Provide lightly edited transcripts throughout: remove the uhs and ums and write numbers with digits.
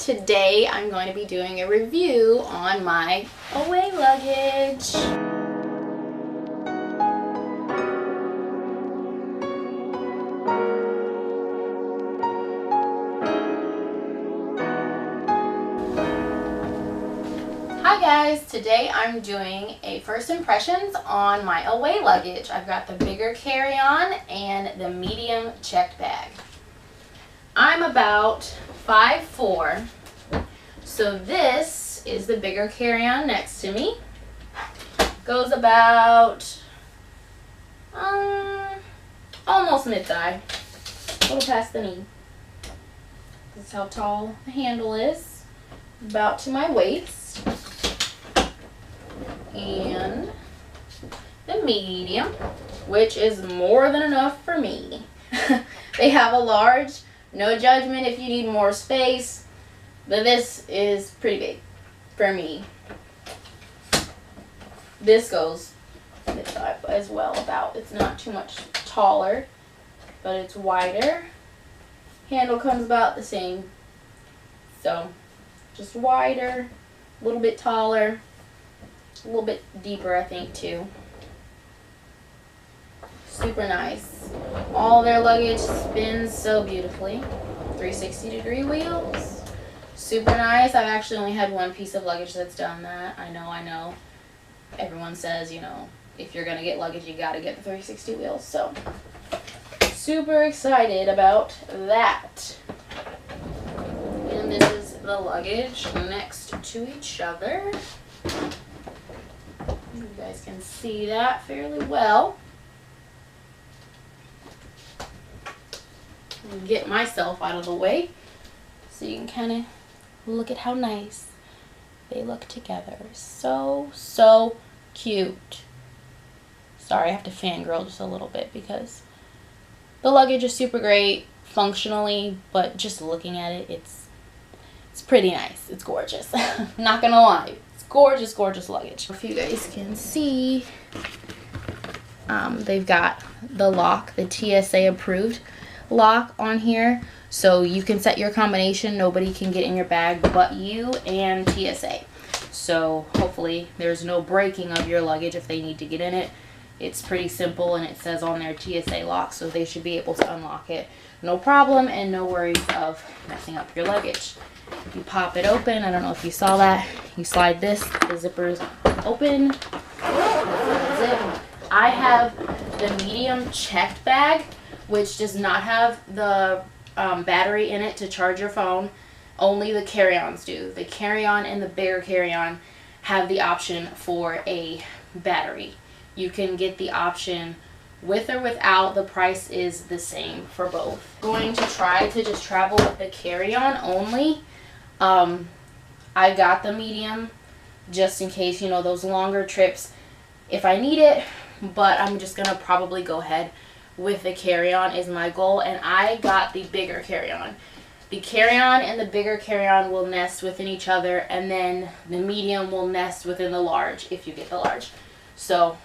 Today I'm going to be doing a review on my away luggage. Hi guys, today I'm doing a first impressions on my away luggage. I've got the bigger carry-on and the medium checked bag. I'm about 5'4", so this is the bigger carry-on next to me. Goes about almost mid-thigh, a little past the knee. This is how tall the handle is, about to my waist. And the medium, which is more than enough for me. They have a large, no judgment if you need more space, but this is pretty big for me. This goes mid-thigh as well, about. It's not too much taller, but it's wider. Handle comes about the same, so just wider, a little bit taller. A little bit deeper, I think, too. Super nice. All their luggage spins so beautifully. 360-degree wheels. Super nice. I've actually only had one piece of luggage that's done that. I know. Everyone says, you know, if you're going to get luggage, you got to get the 360 wheels. So, super excited about that. And this is the luggage next to each other. You guys can see that fairly well. I'll get myself out of the way so you can kind of look at how nice they look together. So cute. Sorry, I have to fangirl just a little bit because the luggage is super great functionally, but just looking at it, it's pretty nice. It's gorgeous. Not gonna lie. Gorgeous, gorgeous luggage. If you guys can see, they've got the lock, the TSA approved lock on here. So you can set your combination. Nobody can get in your bag but you and TSA. So hopefully there's no breaking of your luggage if they need to get in it. It's pretty simple and it says on there TSA Lock, so they should be able to unlock it. No problem and no worries of messing up your luggage. You pop it open. I don't know if you saw that. You slide this, the zipper's open. Zip. I have the medium checked bag, which does not have the battery in it to charge your phone. Only the carry-ons do. The carry-on and the bigger carry-on have the option for a battery. You can get the option with or without. The price is the same for both. I'm going to try to just travel with the carry-on only. I got the medium just in case, you know, those longer trips if I need it, but I'm just gonna probably go ahead with the carry-on is my goal. And I got the bigger carry-on. The carry-on and the bigger carry-on will nest within each other, and then the medium will nest within the large if you get the large. So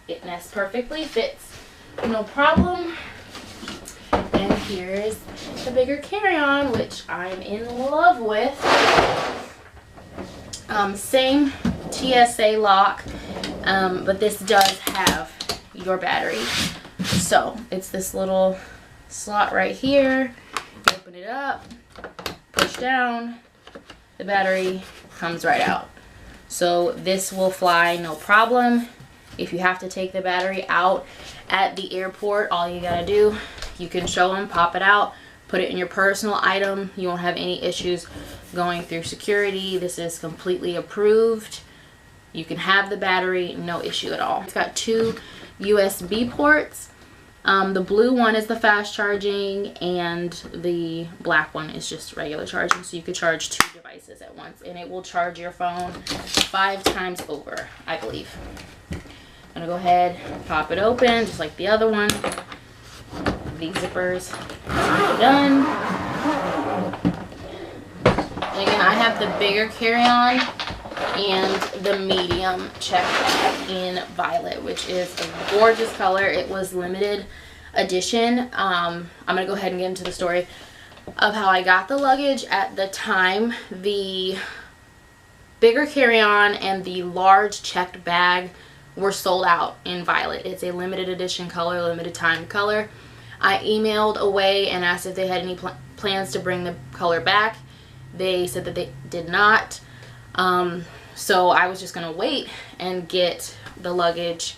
it nests perfectly, fits no problem. And here's the bigger carry-on, which I'm in love with. Same TSA lock, but this does have your battery. So it's this little slot right here. Open it up, push down, the battery comes right out. So this will fly no problem. If you have to take the battery out at the airport, all you gotta do, you can show them, pop it out, put it in your personal item. You won't have any issues going through security. This is completely approved. You can have the battery, no issue at all. It's got two USB ports. The blue one is the fast charging and the black one is just regular charging. So you could charge two devices at once and it will charge your phone 5 times over, I believe. I'm gonna go ahead, pop it open just like the other one. These zippers are done. And again, I have the bigger carry-on and the medium check bag in violet, which is a gorgeous color. It was limited edition. I'm gonna go ahead and get into the story. of how I got the luggage. At the time, the bigger carry-on and the large checked bag were sold out in violet. It's a limited edition color, limited time color. I emailed away and asked if they had any plans to bring the color back. They said that they did not. So I was just gonna wait and get the luggage,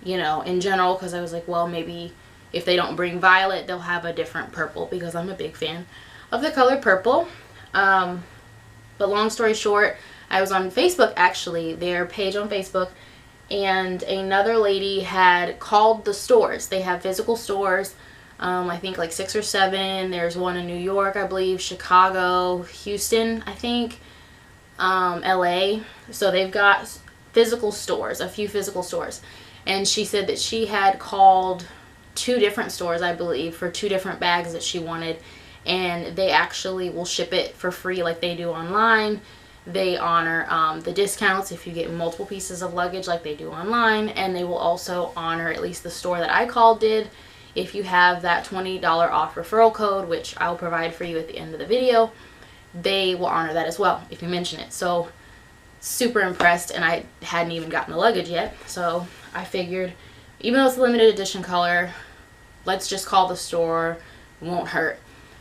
you know, in general, because I was like, well, maybe if they don't bring violet, they'll have a different purple, because I'm a big fan of the color purple. But long story short, I was on Facebook, actually, their page on Facebook, and another lady had called the stores. They have physical stores, I think like 6 or 7. There's one in New York, I believe, Chicago, Houston, I think, LA. So they've got physical stores, a few physical stores. And she said that she had called 2 different stores, I believe, for 2 different bags that she wanted, and they actually will ship it for free like they do online. They honor the discounts if you get multiple pieces of luggage like they do online, and they will also honor, at least the store that I called did, if you have that $20 off referral code, which I'll provide for you at the end of the video. They will honor that as well if you mention it. So super impressed, and I hadn't even gotten the luggage yet, so I figured, even though it's a limited edition color, let's just call the store. It won't hurt.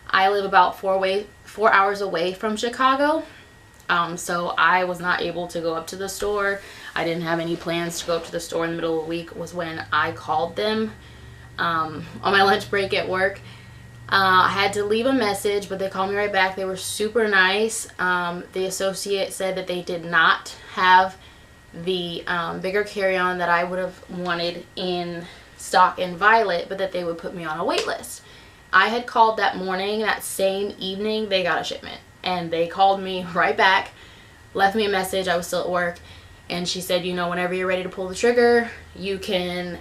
I live about 4 hours away from Chicago, so I was not able to go up to the store. I didn't have any plans to go up to the store in the middle of the week. Was when I called them on my lunch break at work. I had to leave a message, but they called me right back. They were super nice. The associate said that they did not have the bigger carry-on that I would have wanted in stock in violet, but that they would put me on a wait list. I had called that morning. That same evening, they got a shipment, and they called me right back, left me a message. I was still at work, and she said, you know, whenever you're ready to pull the trigger, you can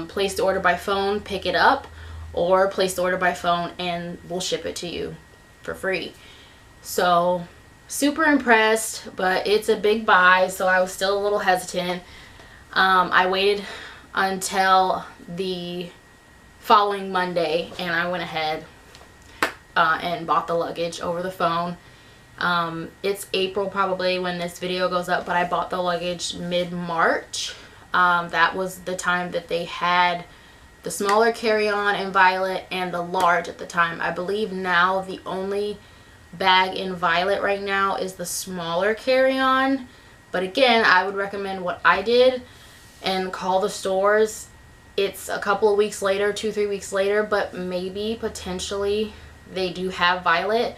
place the order by phone, pick it up, or place the order by phone and we'll ship it to you for free. So super impressed, but it's a big buy, so I was still a little hesitant. I waited until the following Monday, and I went ahead and bought the luggage over the phone. It's April probably when this video goes up, but I bought the luggage mid-March. That was the time that they had the smaller carry-on in violet and the large at the time. I believe now the only bag in violet right now is the smaller carry-on. But again, I would recommend what I did and call the stores. It's a couple of weeks later, 2-3 weeks later, but maybe potentially they do have violet.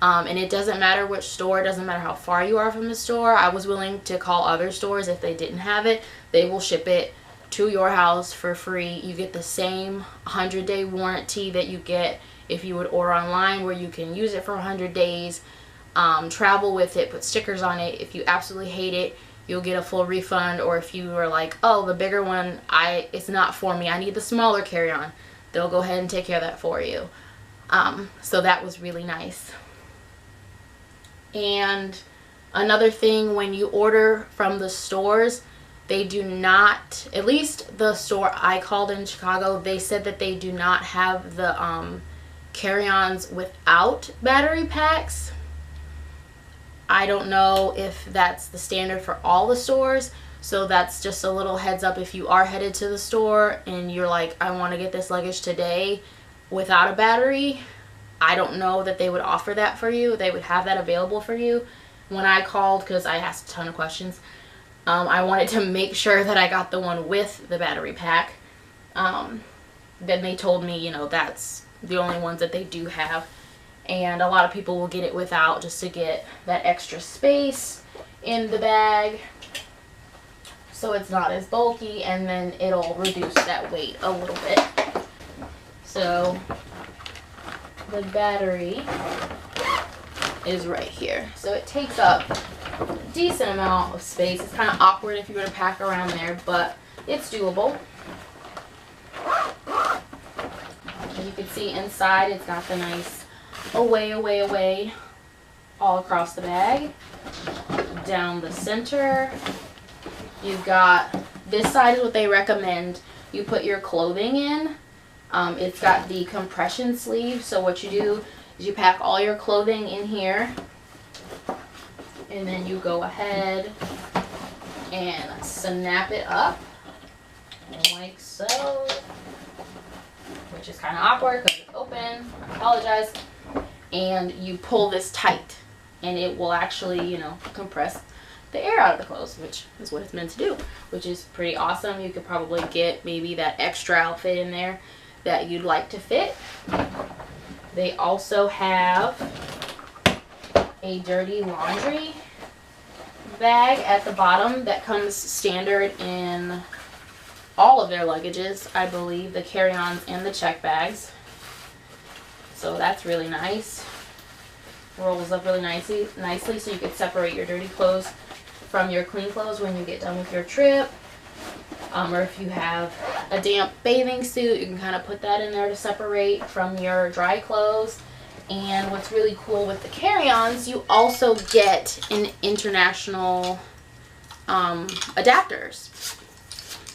And it doesn't matter which store, it doesn't matter how far you are from the store. I was willing to call other stores if they didn't have it. They will ship it to your house for free. You get the same 100-day warranty that you get if you would order online, where you can use it for 100 days, travel with it, put stickers on it. If you absolutely hate it, you'll get a full refund. Or if you are like, oh, the bigger one, it's not for me, I need the smaller carry-on, they'll go ahead and take care of that for you. So that was really nice. And another thing, when you order from the stores, they do not, at least the store I called in Chicago, they said that they do not have the carry-ons without battery packs. I don't know if that's the standard for all the stores, so that's just a little heads up if you are headed to the store and you're like, I want to get this luggage today without a battery. I don't know that they would offer that for you. They would have that available for you. When I called, because I asked a ton of questions, I wanted to make sure that I got the one with the battery pack. Then they told me, you know, that's the only ones that they do have. And a lot of people will get it without, just to get that extra space in the bag, so it's not as bulky, and then it'll reduce that weight a little bit. So the battery is right here. So it takes up a decent amount of space. It's kind of awkward if you were to pack around there, but it's doable. As you can see inside, it's got the nice away all across the bag. Down the center, you've got, this side is what they recommend you put your clothing in. It's got the compression sleeve, so what you do is you pack all your clothing in here, and then you go ahead and snap it up like so, which is kind of awkward because it's open. I apologize. And you pull this tight, and it will actually, you know, compress the air out of the clothes, which is what it's meant to do, which is pretty awesome. You could probably get maybe that extra outfit in there that you'd like to fit. They also have a dirty laundry bag at the bottom that comes standard in all of their luggages, I believe, the carry-ons and the check bags. So that's really nice. Rolls up really nicely so you can separate your dirty clothes from your clean clothes when you get done with your trip. Or if you have a damp bathing suit, you can kind of put that in there to separate from your dry clothes. And what's really cool with the carry-ons, you also get an international adapters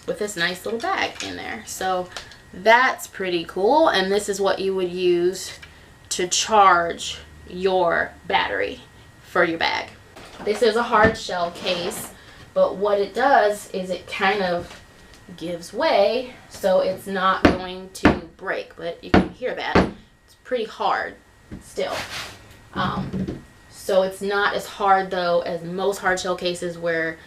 with this nice little bag in there. So that's pretty cool, and this is what you would use to charge your battery for your bag. This is a hard shell case, but what it does is it kind of gives way, so it's not going to break. But you can hear that it's pretty hard still. So it's not as hard though as most hard shell cases where,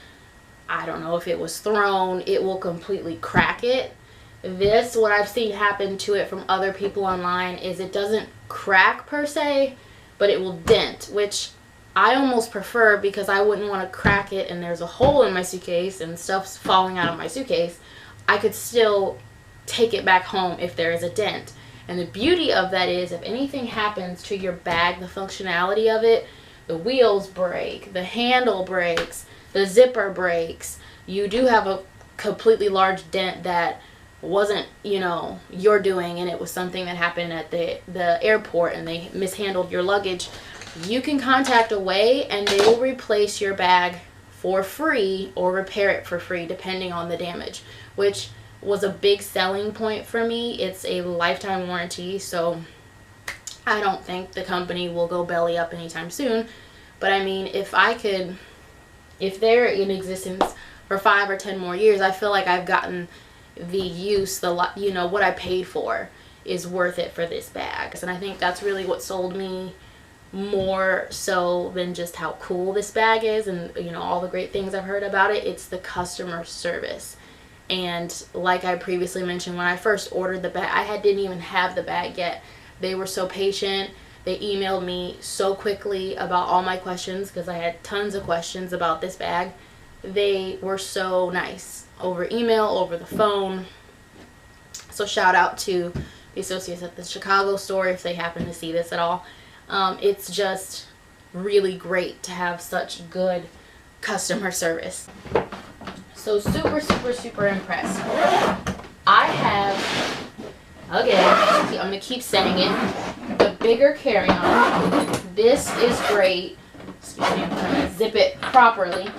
I don't know, if it was thrown, it will completely crack it. This, what I've seen happen to it from other people online, is it doesn't crack per se, but it will dent, which I almost prefer because I wouldn't want to crack it and there's a hole in my suitcase and stuff's falling out of my suitcase. I could still take it back home if there is a dent. And the beauty of that is if anything happens to your bag, the functionality of it, the wheels break, the handle breaks, the zipper breaks, you do have a completely large dent that wasn't, you know, your doing, and it was something that happened at the airport and they mishandled your luggage, you can contact Away and they will replace your bag for free or repair it for free depending on the damage, which was a big selling point for me. It's a lifetime warranty, so I don't think the company will go belly up anytime soon. But I mean, if they're in existence for 5 or 10 more years, I feel like I've gotten the use, you know, what I paid for is worth it for this bag. And I think that's really what sold me more so than just how cool this bag is and, you know, all the great things I've heard about it. It's the customer service. And like I previously mentioned, when I first ordered the bag, I didn't even have the bag yet. They were so patient. They emailed me so quickly about all my questions because I had tons of questions about this bag. They were so nice over email, over the phone. So shout out to the associates at the Chicago store if they happen to see this at all. It's just really great to have such good customer service. So super, super, super impressed. I have, again, I'm going to keep saying it, the bigger carry-on. This is great. Excuse me, I'm trying to zip it properly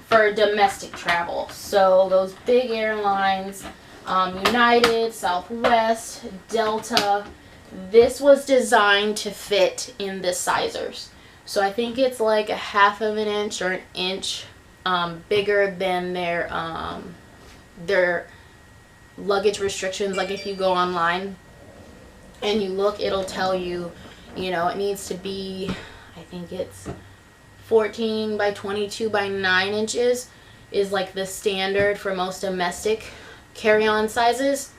for domestic travel. So those big airlines, United, Southwest, Delta, this was designed to fit in the sizers. So I think it's like 1/2 of an inch or an inch bigger than their luggage restrictions. Like if you go online and you look, it'll tell you, you know, it needs to be, I think it's 14 by 22 by 9 inches is like the standard for most domestic carry-on sizes.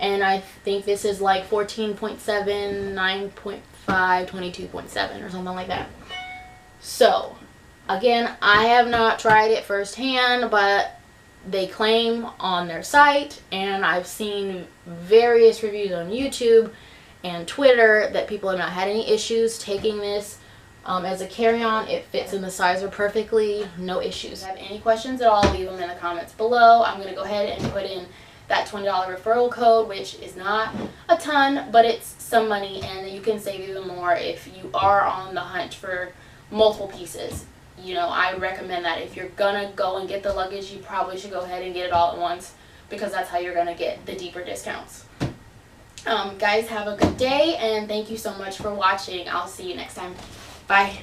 And I think this is like 14.7, 9.5, 22.7 or something like that. So again, I have not tried it firsthand, but they claim on their site, and I've seen various reviews on YouTube and Twitter that people have not had any issues taking this as a carry-on. It fits in the sizer perfectly, no issues. If you have any questions at all, leave them in the comments below. I'm going to go ahead and put in that $20 referral code, which is not a ton, but it's some money, and you can save even more if you are on the hunt for multiple pieces. You know, I recommend that if you're gonna go and get the luggage, you probably should go ahead and get it all at once, because that's how you're gonna get the deeper discounts. Guys, have a good day, and thank you so much for watching. I'll see you next time. Bye.